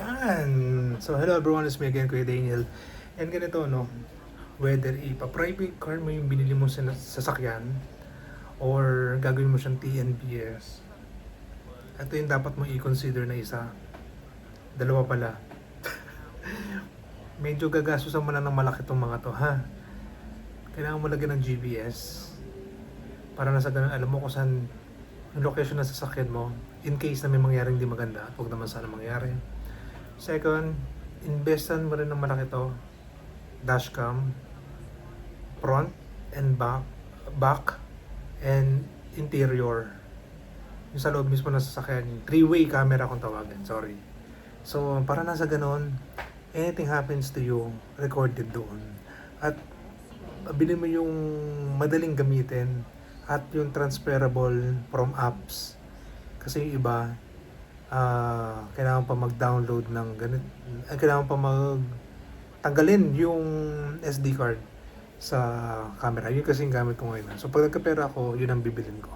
Yan! So, hello everyone, it's me again, Kuya Daniel. And ganito, no? Whether ipa-private car mo yung binili mo sa sasakyan or gagawin mo siyang TNBS, ito yung dapat mo i-consider na isa. Dalawa pala. Medyo gagastusan mo na ng malaki tong mga to, ha? Kailangan mo lagyan ng GPS para na sa ganun alam mo kung saan yung location ng sasakyan mo in case na may mangyaring di maganda at huwag naman sana mangyari. Second, investan mo rin ng malaki to, dashcam, front and back and interior. Yung sa loob mismo ng sasakyan, yung three-way camera kung tawagin, sorry. So, para nasa ganon, anything happens to you, recorded doon. At bilhin mo yung madaling gamitin at yung transferable from apps. Kasi yung iba, kailangan pa mag-download ng ganit, kailangan pa tanggalin yung SD card sa camera. Yun kasi yung gamit ko ngayon. So pag nagkapera ako, yun ang bibilin ko.